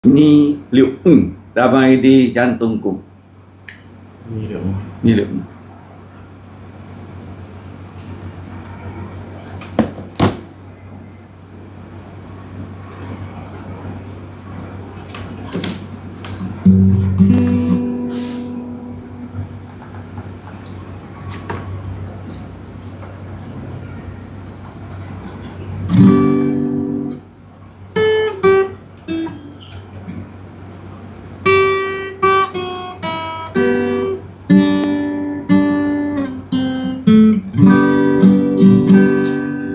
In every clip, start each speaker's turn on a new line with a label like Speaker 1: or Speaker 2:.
Speaker 1: Ni Liu damai di jantungku. Ni Liu.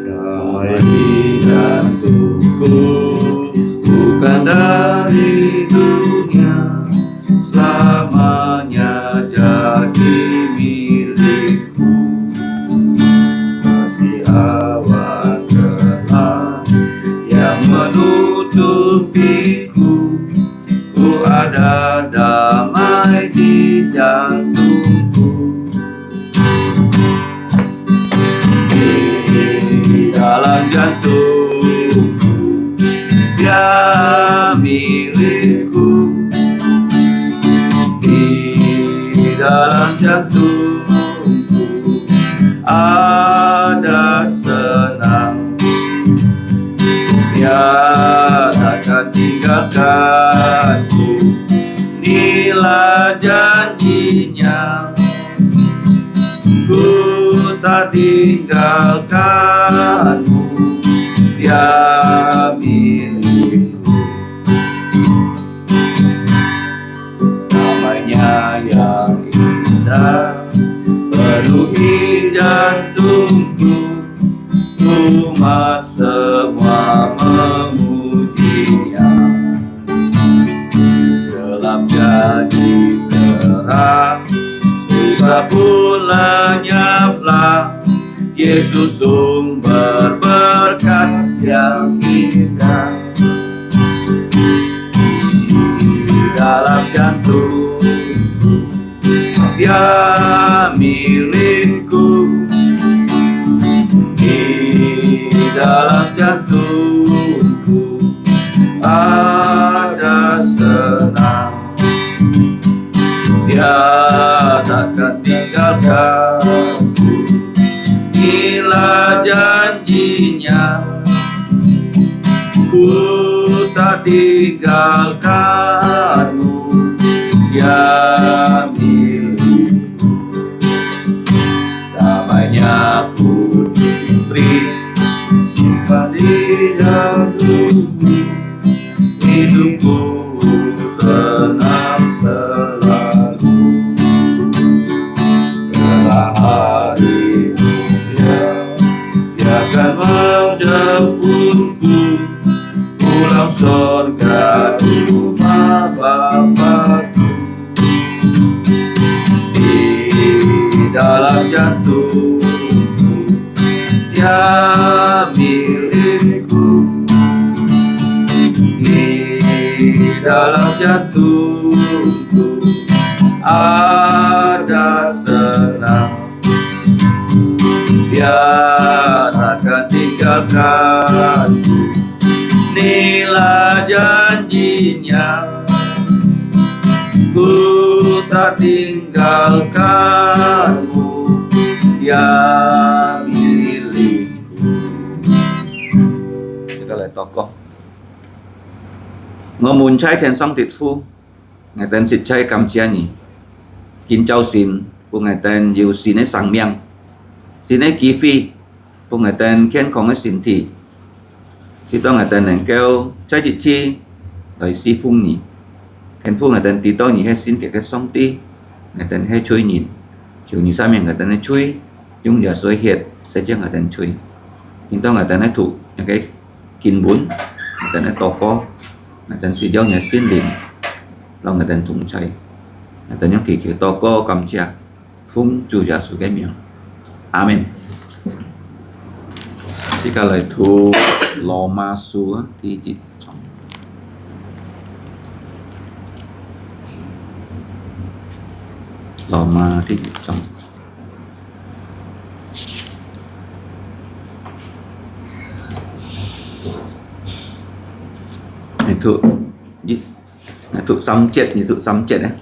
Speaker 1: Damai di jantungku, bukan dari dunia, selamanya jadi milikku. Meski awan gelap yang menutupiku, ku ada damai di jantungku. Di dalam jantungku, dia milikku. Di dalam jantungku ada senang, dia takkan tinggalkanku. Inilah janjinya, ku tak tinggalkanmu, dia milikku. Damainya yang indah penuhi jantungku, umat semua memujinya. Gelap jadi terang, susah pun lenyaplah. Yesus sumber berkat yang indah. Di dalam jantungku, dia milikku. Di dalam jantungku ada senang, dia takkan tinggalkanku. Inilah janjinya, ku tak tinggalkanmu, dia milikku. Damainya ku beri, simpan di jantungku. Hidupku senang selalu. Dalam hari mulia, dia akan menjemputku pulang surga rumah Bapakku. Di dalam jantungku, dia milikku. Di dalam jantungku ada senang, dia takkan tinggalkanku. Inilah janjinya, ku tak tinggalkanmu, dia milikku. Kita lihat tokoh Ngô Muốn Trai Thiền Song Tiệt Phu, ngày tên Xịt Chay Cầm Chia Nhỉ, Kín Châu Xin, của ngày tên Yêu Xin ấy Sang Miang, Xin ấy Ký Phi, của ngày tên Kiên Khong ấy Xin Thị, Xin Tông ngày tên Nền Kêu Trai Thị Chi, Đời Si Phung Nhỉ, Thiền Phu ngày tên Tí Tô Nhỉ hay Xin Kể Cái Song Ti, ngày tên hay Chui Nhìn, Chiều Nhỉ Sa Miang ngày tên hay Chui, Dung Giả Xuôi Hiệt, Sẽ Chiếc ngày tên Chui, Kín Tông ngày tên hay Thủ, những cái Kín Bún, ngày tên hay Tò Co, ngày tên Si Giao nhà Xin Đình, lo ngày tên Thùng Chay, ngày tên những kỳ kiểu Tò Co Cầm Chia, Phung Chu Giả Su Cái Miệng. Amin. Jika itu Loma Su di Jitong. Loma di Jitong. Itu Thuộc samcet ya.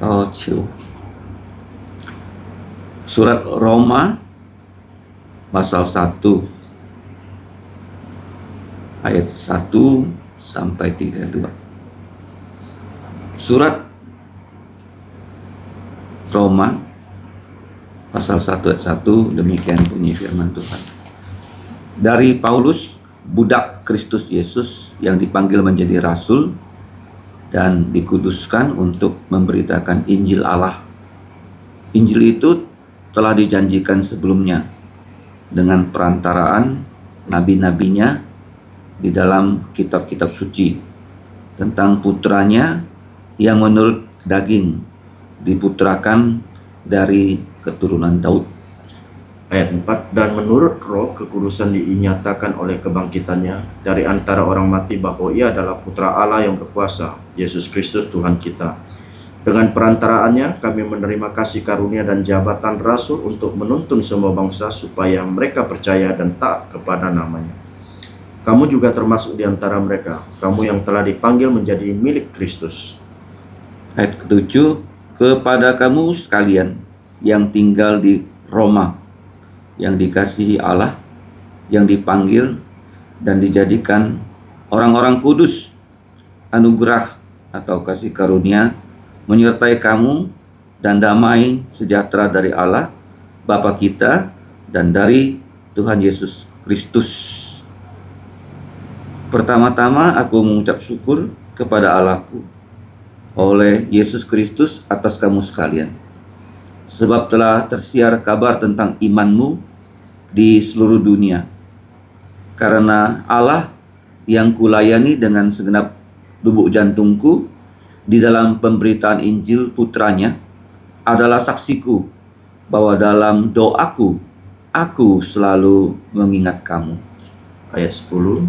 Speaker 1: Oh, ciu. Surat Roma pasal 1 ayat 1 sampai 32. Surat Roma pasal 1 ayat 1, demikian bunyi firman Tuhan. Dari Paulus, budak Kristus Yesus yang dipanggil menjadi rasul dan dikuduskan untuk memberitakan Injil Allah. Injil itu telah dijanjikan sebelumnya dengan perantaraan nabi-nabinya di dalam kitab-kitab suci tentang putranya yang menurut daging diputrakan dari keturunan Daud.
Speaker 2: Ayat 4, dan menurut roh kekudusan dinyatakan oleh kebangkitannya dari antara orang mati bahwa ia adalah putra Allah yang berkuasa, Yesus Kristus Tuhan kita. Dengan perantaraannya kami menerima kasih karunia dan jabatan rasul untuk menuntun semua bangsa supaya mereka percaya dan taat kepada namanya. Kamu juga termasuk di antara mereka, kamu yang telah dipanggil menjadi milik Kristus.
Speaker 1: Ayat ke-7, kepada kamu sekalian yang tinggal di Roma, yang dikasihi Allah, yang dipanggil dan dijadikan orang-orang kudus, anugerah atau kasih karunia menyertai kamu dan damai sejahtera dari Allah Bapa kita dan dari Tuhan Yesus Kristus. Pertama-tama aku mengucap syukur kepada Allahku oleh Yesus Kristus atas kamu sekalian, sebab telah tersiar kabar tentang imanmu di seluruh dunia. Karena Allah yang kulayani dengan segenap lubuk jantungku di dalam pemberitaan Injil putranya adalah saksiku bahwa dalam doaku aku selalu mengingat kamu.
Speaker 2: Ayat 10,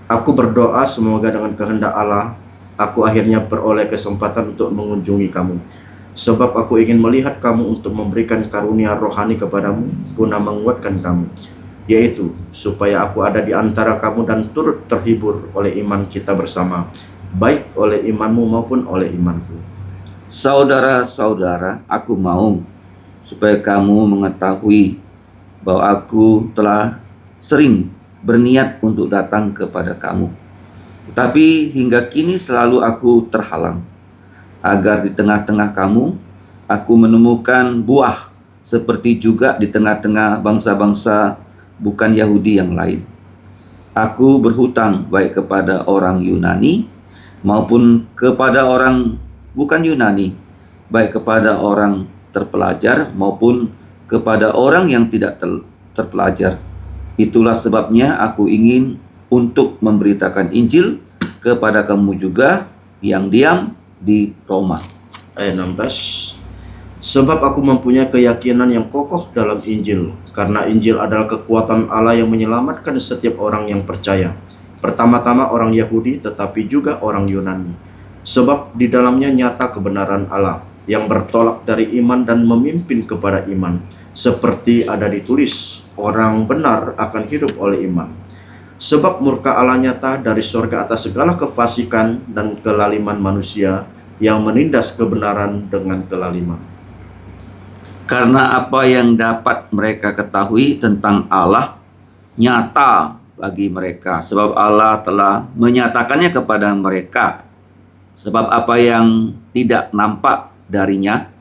Speaker 2: aku berdoa semoga dengan kehendak Allah aku akhirnya beroleh kesempatan untuk mengunjungi kamu, sebab aku ingin melihat kamu untuk memberikan karunia rohani kepadamu guna menguatkan kamu, yaitu supaya aku ada di antara kamu dan turut terhibur oleh iman kita bersama, baik oleh imanmu maupun oleh imanku.
Speaker 1: Saudara-saudara, aku mau supaya kamu mengetahui bahwa aku telah sering berniat untuk datang kepada kamu, tetapi hingga kini selalu aku terhalang, agar di tengah-tengah kamu aku menemukan buah seperti juga di tengah-tengah bangsa-bangsa bukan Yahudi yang lain. Aku berhutang baik kepada orang Yunani maupun kepada orang bukan Yunani, baik kepada orang terpelajar maupun kepada orang yang tidak terpelajar. Itulah sebabnya aku ingin untuk memberitakan Injil kepada kamu juga yang diam di Roma.
Speaker 2: Ayat 16, sebab aku mempunyai keyakinan yang kokoh dalam Injil, karena Injil adalah kekuatan Allah yang menyelamatkan setiap orang yang percaya, pertama-tama orang Yahudi tetapi juga orang Yunani. Sebab di dalamnya nyata kebenaran Allah yang bertolak dari iman dan memimpin kepada iman, seperti ada ditulis, orang benar akan hidup oleh iman. Sebab murka Allah nyata dari sorga atas segala kefasikan dan kelaliman manusia yang menindas kebenaran dengan kelaliman.
Speaker 1: Karena apa yang dapat mereka ketahui tentang Allah nyata bagi mereka, sebab Allah telah menyatakannya kepada mereka. Sebab apa yang tidak nampak darinya,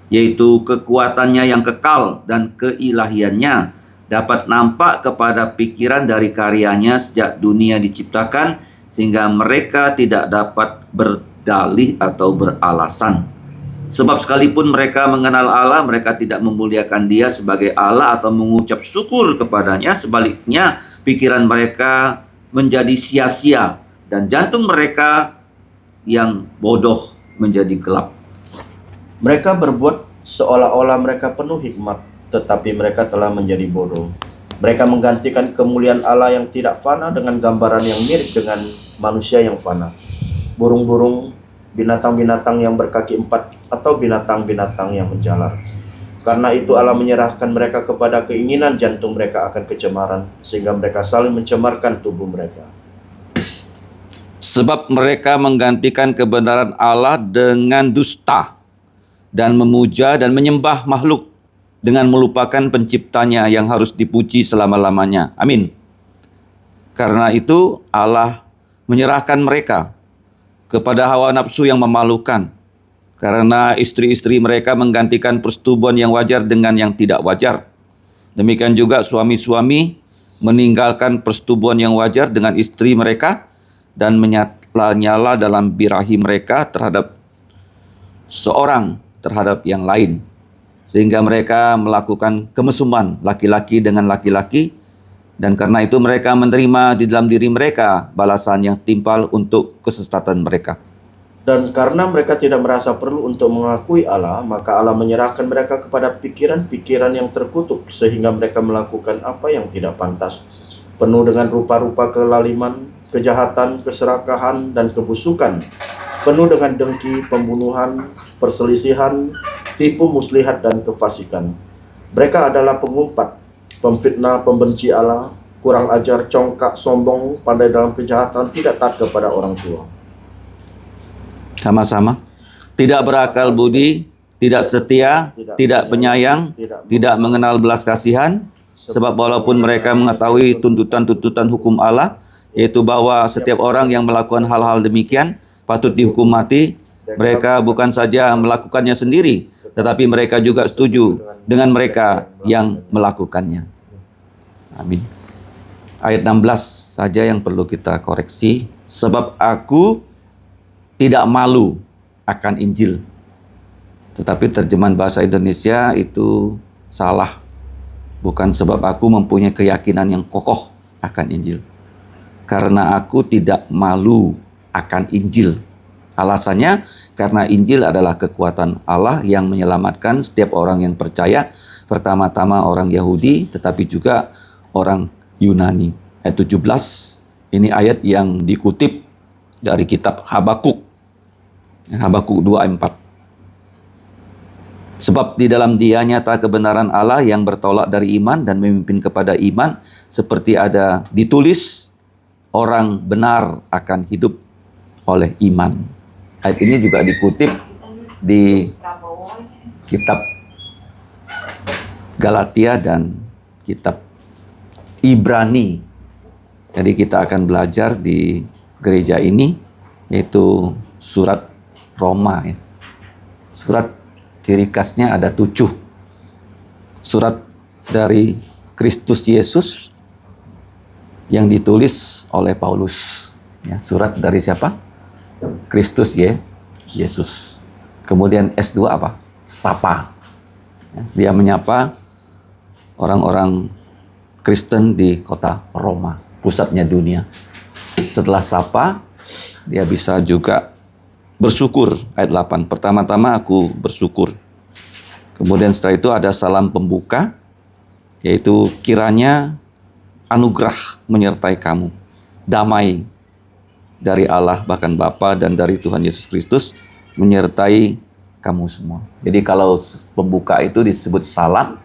Speaker 1: yaitu kekuatannya yang kekal dan keilahiannya, dapat nampak kepada pikiran dari karyanya sejak dunia diciptakan, sehingga mereka tidak dapat berdalih atau beralasan. Sebab sekalipun mereka mengenal Allah, mereka tidak memuliakan Dia sebagai Allah atau mengucap syukur kepadanya. Sebaliknya, pikiran mereka menjadi sia-sia dan jantung mereka yang bodoh menjadi gelap.
Speaker 2: Mereka berbuat seolah-olah mereka penuh hikmat, tetapi mereka telah menjadi bodoh. Mereka menggantikan kemuliaan Allah yang tidak fana dengan gambaran yang mirip dengan manusia yang fana, burung-burung, binatang-binatang yang berkaki empat, atau binatang-binatang yang menjalar. Karena itu Allah menyerahkan mereka kepada keinginan jantung mereka akan kecemaran, sehingga mereka saling mencemarkan tubuh mereka.
Speaker 1: Sebab mereka menggantikan kebenaran Allah dengan dusta dan memuja dan menyembah makhluk dengan melupakan penciptanya yang harus dipuji selama-lamanya. Amin. Karena itu Allah menyerahkan mereka kepada hawa nafsu yang memalukan. Karena istri-istri mereka menggantikan persetubuhan yang wajar dengan yang tidak wajar. Demikian juga suami-suami meninggalkan persetubuhan yang wajar dengan istri mereka dan menyala-nyala dalam birahi mereka terhadap seorang terhadap yang lain. Sehingga mereka melakukan kemesuman laki-laki dengan laki-laki, dan karena itu mereka menerima di dalam diri mereka balasan yang setimpal untuk kesesatan mereka.
Speaker 2: Dan karena mereka tidak merasa perlu untuk mengakui Allah, maka Allah menyerahkan mereka kepada pikiran-pikiran yang terkutuk, sehingga mereka melakukan apa yang tidak pantas, penuh dengan rupa-rupa kelaliman, kejahatan, keserakahan, dan kebusukan, penuh dengan dengki, pembunuhan, perselisihan, tipu muslihat, dan kefasikan. Mereka adalah pengumpat, pemfitnah, pembenci Allah, kurang ajar, congkak, sombong, pandai dalam kejahatan, tidak taat kepada orang tua.
Speaker 1: Sama-sama. Tidak berakal budi, tidak setia, tidak penyayang, tidak mengenal belas kasihan. Sebab walaupun mereka mengetahui tuntutan-tuntutan hukum Allah, yaitu bahwa setiap orang yang melakukan hal-hal demikian patut dihukum mati, mereka bukan saja melakukannya sendiri, tetapi mereka juga setuju dengan mereka yang melakukannya. Amin. Ayat 16 saja yang perlu kita koreksi. Sebab aku tidak malu akan Injil. Tetapi terjemahan bahasa Indonesia itu salah. Bukan sebab aku mempunyai keyakinan yang kokoh akan Injil. Karena aku tidak malu akan Injil. Alasannya karena Injil adalah kekuatan Allah yang menyelamatkan setiap orang yang percaya. Pertama-tama orang Yahudi, tetapi juga orang Yunani. Ayat 17, ini ayat yang dikutip dari kitab Habakuk. Habakuk 2 ayat 4. Sebab di dalam dia nyata kebenaran Allah yang bertolak dari iman dan memimpin kepada iman, seperti ada ditulis, orang benar akan hidup oleh iman. Ayat ini juga dikutip di kitab Galatia dan kitab Ibrani. Jadi kita akan belajar di gereja ini, yaitu surat Roma. Surat ciri khasnya ada 7. Surat dari Kristus Yesus yang ditulis oleh Paulus. Ya, surat dari siapa? Kristus Yesus. Kemudian S2 apa? Sapa. Ya, dia menyapa orang-orang Kristen di kota Roma, pusatnya dunia. Setelah sapa, dia bisa juga bersyukur. Ayat 8. Pertama-tama aku bersyukur. Kemudian setelah itu ada salam pembuka, yaitu kiranya anugerah menyertai kamu. Damai dari Allah, bahkan Bapa, dan dari Tuhan Yesus Kristus menyertai kamu semua. Jadi kalau pembuka itu disebut salam,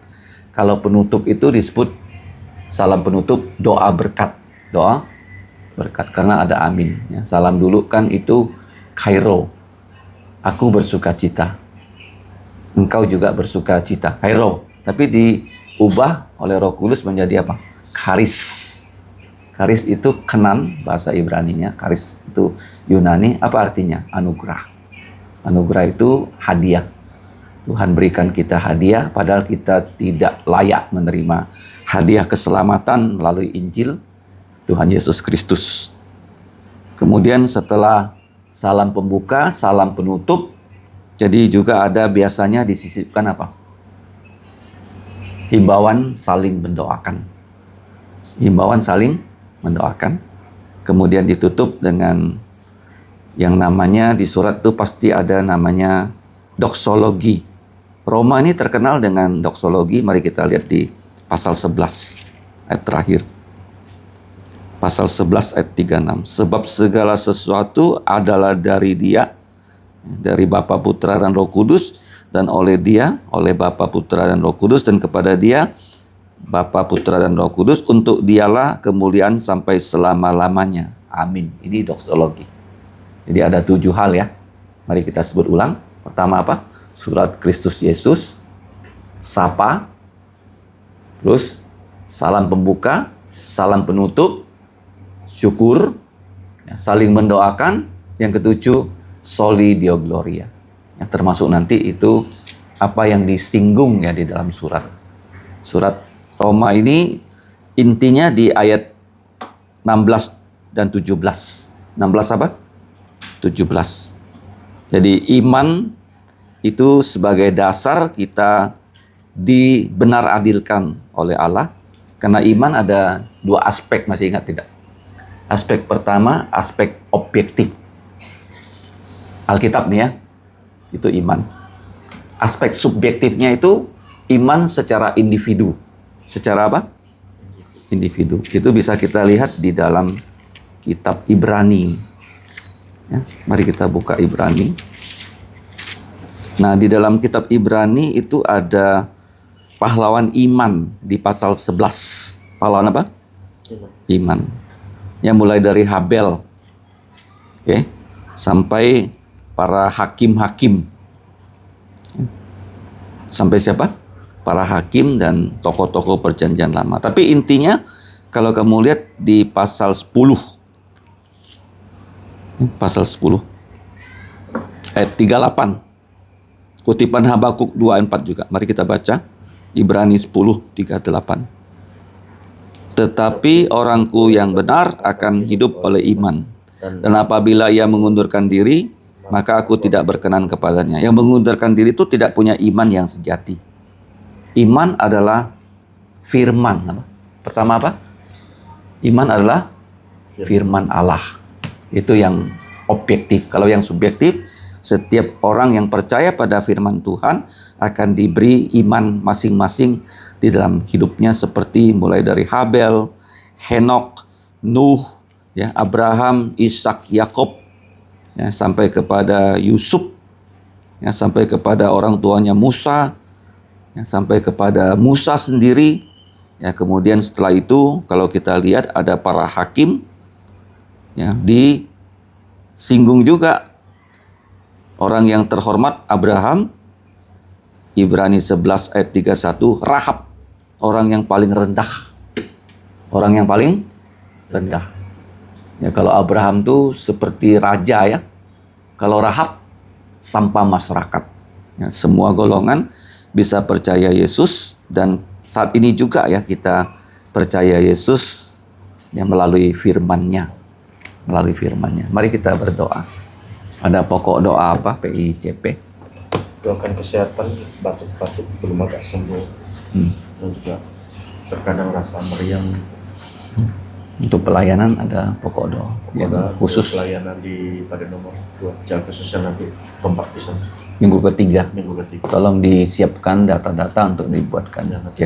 Speaker 1: kalau penutup itu disebut salam penutup doa berkat. Doa berkat, karena ada amin. Ya, salam dulu kan itu Kairo, aku bersuka cita. Engkau juga bersuka cita. Kairo, tapi diubah oleh Roh Kudus menjadi apa? Karis. Karis itu kenan bahasa Ibraninya, karis itu Yunani, apa artinya? Anugerah. Anugerah itu hadiah. Tuhan berikan kita hadiah padahal kita tidak layak menerima hadiah keselamatan melalui Injil Tuhan Yesus Kristus. Kemudian setelah salam pembuka, salam penutup, jadi juga ada biasanya disisipkan apa? Himbauan saling mendoakan. Himbauan saling mendoakan. Kemudian ditutup dengan yang namanya di surat itu pasti ada namanya doksologi. Roma ini terkenal dengan doksologi. Mari kita lihat di pasal 11 ayat terakhir. Pasal 11 ayat 36. Sebab segala sesuatu adalah dari Dia, dari Bapa, Putra, dan Roh Kudus, dan oleh Dia, oleh Bapa, Putra, dan Roh Kudus, dan kepada Dia, Bapa, Putra, dan Roh Kudus, untuk Dialah kemuliaan sampai selama-lamanya. Amin. Ini doksologi. Jadi ada 7 hal ya. Mari kita sebut ulang. Pertama apa? Surat Kristus Yesus, sapa, terus salam pembuka, salam penutup, syukur, ya, saling mendoakan. Yang ketujuh, soli deo gloria. Ya, termasuk nanti itu apa yang disinggung ya di dalam surat. Surat Roma ini intinya di ayat 16 dan 17. 16 apa? 17. Jadi iman itu sebagai dasar kita dibenar adilkan oleh Allah. Karena iman ada 2 aspek, masih ingat tidak? Aspek pertama, aspek objektif. Alkitab nih ya, itu iman. Aspek subjektifnya itu iman secara individu. Secara apa? Individu. Itu bisa kita lihat di dalam kitab Ibrani. Ya, mari kita buka Ibrani. Nah, di dalam kitab Ibrani itu ada pahlawan iman di pasal 11. Pahlawan apa? Iman. Yang mulai dari Habel. Oke. Sampai para hakim-hakim. Sampai siapa? Para hakim dan tokoh-tokoh perjanjian lama. Tapi intinya kalau kamu lihat di pasal 10. Pasal 10. Ayat 38. Kutipan Habakuk 2:4 juga. Mari kita baca. Ibrani 10:38. Tetapi orangku yang benar akan hidup oleh iman. Dan apabila ia mengundurkan diri, maka aku tidak berkenan kepadanya. Yang mengundurkan diri itu tidak punya iman yang sejati. Iman adalah firman. Pertama apa? Iman adalah firman Allah. Itu yang objektif. Kalau yang subjektif, setiap orang yang percaya pada firman Tuhan akan diberi iman masing-masing di dalam hidupnya, seperti mulai dari Habel, Henok, Nuh, ya, Abraham, Ishak, Yakob, ya, sampai kepada Yusuf, ya, sampai kepada orang tuanya Musa, ya, sampai kepada Musa sendiri. Ya, kemudian setelah itu kalau kita lihat ada para hakim, ya, disinggung juga orang yang terhormat Abraham. Ibrani 11 ayat 31, Rahab, orang yang paling rendah. Orang yang paling rendah. Ya, kalau Abraham tuh seperti raja ya. Kalau Rahab sampah masyarakat. Ya, semua golongan bisa percaya Yesus, dan saat ini juga ya kita percaya Yesus yang melalui firman-Nya. Melalui firman-Nya. Mari kita berdoa. Ada pokok doa apa PICP?
Speaker 2: Doakan kesehatan, batuk-batuk belum agak sembuh. Terus juga terkadang rasa meriang.
Speaker 1: Untuk pelayanan ada pokok doa yang khusus.
Speaker 2: Pelayanan pada nomor 2, jaga khususnya nanti pembaptisan.
Speaker 1: Minggu ketiga.
Speaker 2: Tolong
Speaker 1: disiapkan data-data untuk dibuatkan. Ya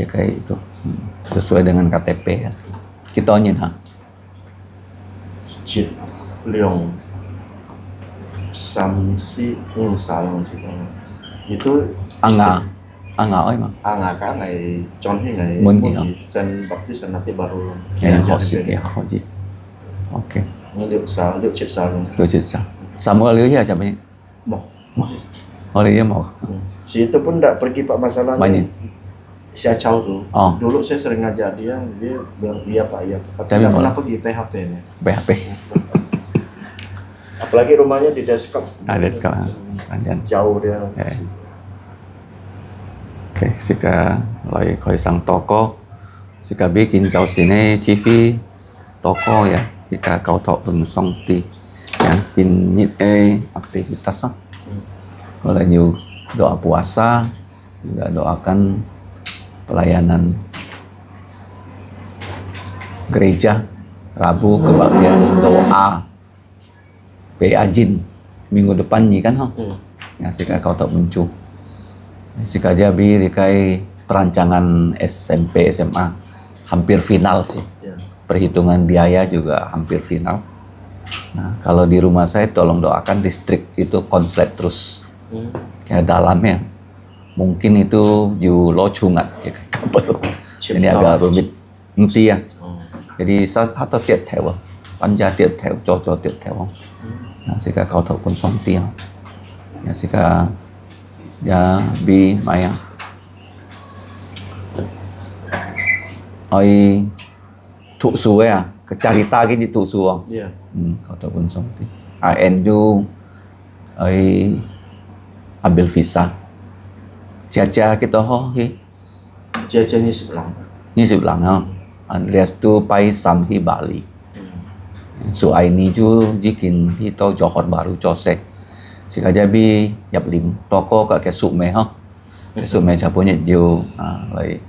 Speaker 1: kayak itu sesuai dengan KTP ya. Kita onyin ha.
Speaker 2: Cit Leong Samsi Salang itu
Speaker 1: Anga oi mang.
Speaker 2: Anga ka ngai contohnya ngai
Speaker 1: Mun
Speaker 2: sen baptisan nanti baru
Speaker 1: ya hoji. Oke.
Speaker 2: Liuk cit salung.
Speaker 1: Liuk cit sa. Samuel liuk ya siapa ini?
Speaker 2: Mau.
Speaker 1: Oleh dia mau.
Speaker 2: Si itu pun enggak pergi Pak masalahnya.
Speaker 1: Banyak.
Speaker 2: Si Acau tuh.
Speaker 1: Oh.
Speaker 2: Dulu saya sering ngajak dia bilang iya Pak iya. Tapi enggak pernah pergi PHP-nya.
Speaker 1: PHP.
Speaker 2: Apalagi rumahnya di Deskap.
Speaker 1: Deskap.
Speaker 2: Jauh dia.
Speaker 1: Oke, sika lagi koi sang toko, sika bikin jauh sini CV toko ya, kita kau tahu bersong ti, ya, tinit aktivitas ah. Kalau new doa puasa, juga doakan pelayanan gereja Rabu kebaktian doa Ajin minggu depan nih kan, ya sika kau tahu muncul. Sika jabi dikai perancangan SMP SMA hampir final sih. Perhitungan biaya juga hampir final. Nah, kalau di rumah saya tolong doakan listrik itu konslet terus. Kayak dalamnya. Mungkin itu you lo cungat kayak kabel. Ini agak rumit. Nanti ya. Jadi hata tiệt theo, panja tiệt theo, cho tiệt theo. Sika kau thọ kun song tia. Sika ya bi maya. Oi thụ su ya, carita gini thụ su không?
Speaker 2: Iya.
Speaker 1: Kau thọ kun song tia. ANU oi ambil visa. Chia kita ho hi.
Speaker 2: Chia như sebelah.
Speaker 1: Như dịp lặng không? Andreas tu pai samhi Bali. So ini ju jikin hito Johor Baru Josek. Sika jabi nhập lim toko ka kesu me ha. Kesu me punya dia lai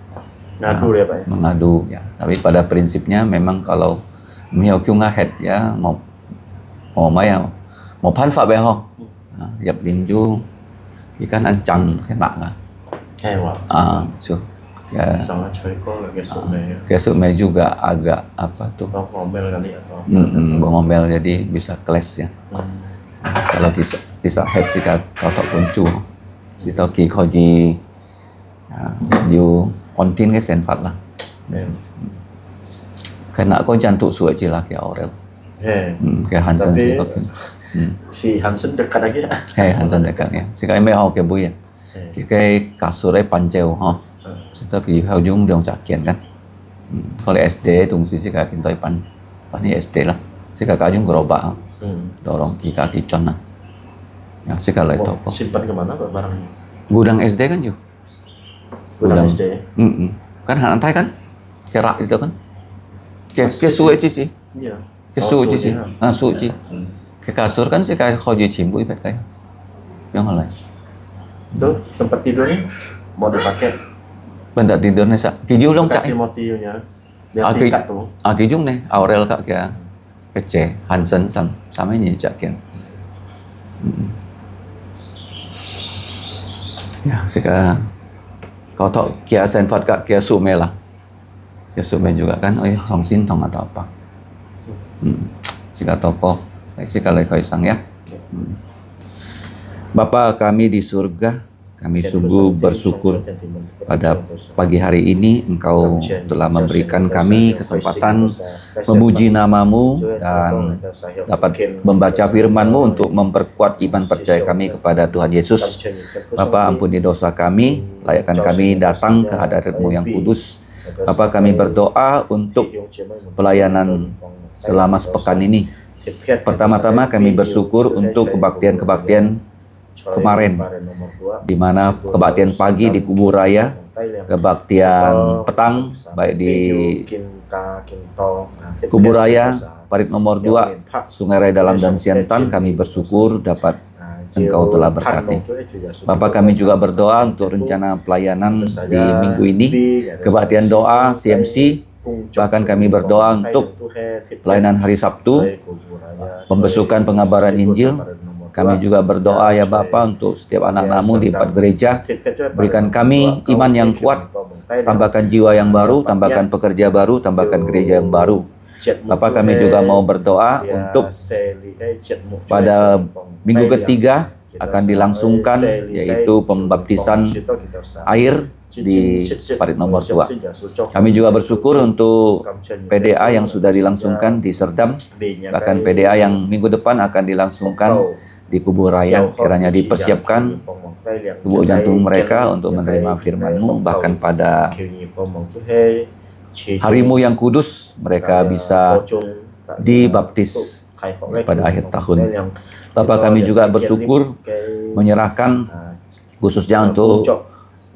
Speaker 2: Ngadu ya Pak ya?
Speaker 1: mengadu ya. Tapi pada prinsipnya memang kalau miao kyu ngahet ya mau maya mau pan fa be ho. Nhập lim ju ikan ancang kena lah.
Speaker 2: Hewa.
Speaker 1: So ya
Speaker 2: Sama cari kok kayak sume ya.
Speaker 1: Kesume juga agak apa tuh
Speaker 2: Atau ngomel kali atau
Speaker 1: ngomel jadi bisa clash ya. Kalau bisa head sih kau tak kuncu si tao kỳ kho gì dù on tin cái sen phạt là cái nợ có chân tụ sửa chỉ là cái Aurel cái Hansen sih kau
Speaker 2: si Hansen dekat lagi ya.
Speaker 1: Hansen dekat ya si cái mấy họ cái bui ya cái kasur ấy panjel ha kita pergi ujung dong cakian kan. Kalau SD tunggu sih kaki toy pan ini SD lah. Si kakak ujung gerobak dorong kaki con lah. Yang si kalau itu apa?
Speaker 2: Simpan kemana Pak barangnya?
Speaker 1: Gudang SD kan yuk.
Speaker 2: Gudang SD.
Speaker 1: Kan hantai kan? Kerak itu kan? Ke suci sih.
Speaker 2: Iya.
Speaker 1: Ke suci sih. Suci. Ke kasur kan si kakak kau jadi cimbu ibet kayak. Yang lain.
Speaker 2: Itu tempat tidurnya mau dipakai.
Speaker 1: Benda tidurnya sa. Kijung dong cak.
Speaker 2: Timothy-nya. Dia tingkat tuh.
Speaker 1: Kijung nih Aurel kak kaya kece Hansen sama ini cakian. Ya sika kau tahu kia senfat kak kia sume lah. Kia sume juga kan. Oh ya song sintong atau apa. Sika tokoh. Sika lekoi sang ya. Bapa kami di surga, kami sungguh bersyukur pada pagi hari ini Engkau telah memberikan kami kesempatan memuji nama-Mu dan dapat membaca firman-Mu untuk memperkuat iman percaya kami kepada Tuhan Yesus. Bapa, ampuni dosa kami, layakkan kami datang ke hadirat-Mu yang kudus. Bapa, kami berdoa untuk pelayanan selama sepekan ini. Pertama-tama kami bersyukur untuk kebaktian-kebaktian kemarin, di mana kebaktian pagi di Kubur Raya, kebaktian petang baik di Kubur Raya, Parit nomor 2, Sungai Raya Dalam dan Siantan, kami bersyukur dapat Engkau telah berkati. Bapak, kami juga berdoa untuk rencana pelayanan di minggu ini, kebaktian doa CMC, bahkan kami berdoa untuk pelayanan hari Sabtu, pembesukan pengabaran Injil. Kami juga berdoa ya Bapa untuk setiap anak-Mu di 4 gereja. Berikan kami iman yang kuat, tambahkan jiwa yang baru, tambahkan pekerja baru, tambahkan gereja yang baru. Bapak, kami juga mau berdoa untuk pada minggu ketiga akan dilangsungkan yaitu pembaptisan air di Parit nomor 2. Kami juga bersyukur untuk PDA yang sudah dilangsungkan di Serdam, bahkan PDA yang minggu depan akan dilangsungkan di Kubur Raya. Kiranya dipersiapkan tubuh jantung mereka untuk menerima firman-Mu, bahkan pada hari-Mu yang kudus mereka bisa dibaptis pada akhir tahun. Bapak, kami juga bersyukur menyerahkan khususnya untuk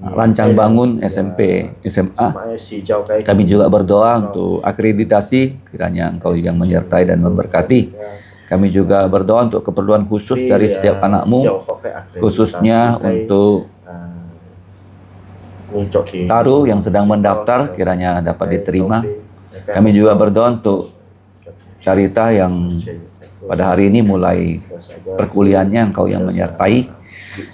Speaker 1: rancang bangun SMP, SMA. Kami juga berdoa untuk akreditasi, kiranya Engkau yang menyertai dan memberkati. Kami juga berdoa untuk keperluan khusus dari setiap anak-Mu, khususnya untuk Taruh yang sedang mendaftar, kiranya dapat diterima. Kami juga berdoa untuk Carita yang pada hari ini mulai perkuliahannya, Engkau yang menyertai.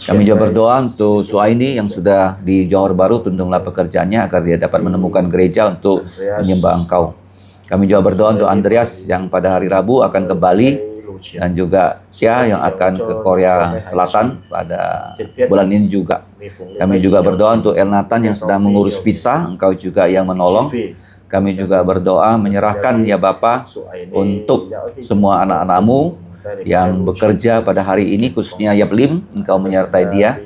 Speaker 1: Kami juga berdoa untuk Suaini yang sudah di Johor Baru, tundunglah pekerjaannya agar dia dapat menemukan gereja untuk menyembah Engkau. Kami juga berdoa untuk Andreas yang pada hari Rabu akan ke Bali, dan juga Cia yang akan ke Korea Selatan pada bulan ini juga. Kami juga berdoa untuk Elnatan yang sedang mengurus visa, Engkau juga yang menolong. kami juga berdoa menyerahkan ya Bapa untuk semua anak-anak-Mu yang bekerja pada hari ini, khususnya Yaplim. Engkau menyertai dia,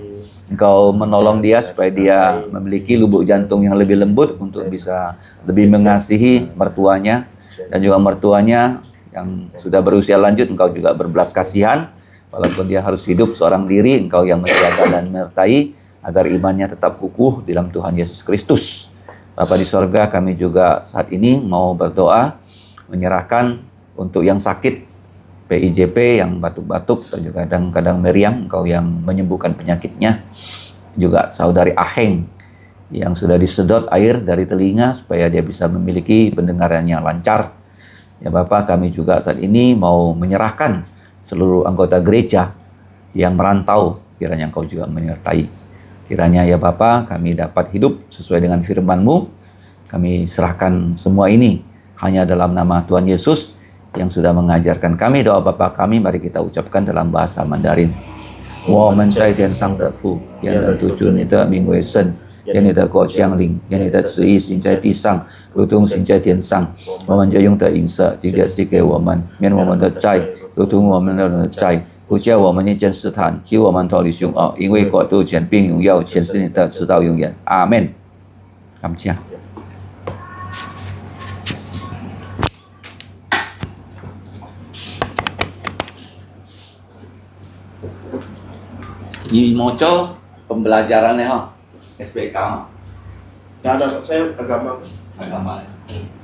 Speaker 1: Engkau menolong dia supaya dia memiliki lubuk jantung yang lebih lembut untuk bisa lebih mengasihi mertuanya, dan juga mertuanya yang sudah berusia lanjut, Engkau juga berbelas kasihan. Walaupun dia harus hidup seorang diri, Engkau yang menjaga dan menyertai agar imannya tetap kukuh di dalam Tuhan Yesus Kristus. Bapa di sorga, kami juga saat ini mau berdoa menyerahkan untuk yang sakit PIJP, yang batuk-batuk, dan juga kadang-kadang meriang, Engkau yang menyembuhkan penyakitnya. Juga saudari Aheng yang sudah disedot air dari telinga supaya dia bisa memiliki pendengarannya lancar. Ya Bapak, kami juga saat ini mau menyerahkan seluruh anggota gereja yang merantau, kiranya Engkau juga menyertai. Kiranya ya Bapak, kami dapat hidup sesuai dengan firman-Mu. Kami serahkan semua ini hanya dalam nama Tuhan Yesus yang sudah mengajarkan kami doa Bapa kami. Mari kita ucapkan dalam bahasa Mandarin. 我们在天上的父，愿人主你的名为圣，愿你的国降临，愿你的旨意行在地上，如同行在天上。我们就用的饮食，今天赐给我们，免我们的债，如同我们的债，不叫我们遇见试探，救我们脱离凶恶。因为国度、权柄、荣耀，全是你的，直到永远。阿门。感谢。Ini moco pembelajarannya, SPK.
Speaker 2: Nggak ada, saya agama.
Speaker 1: Agama.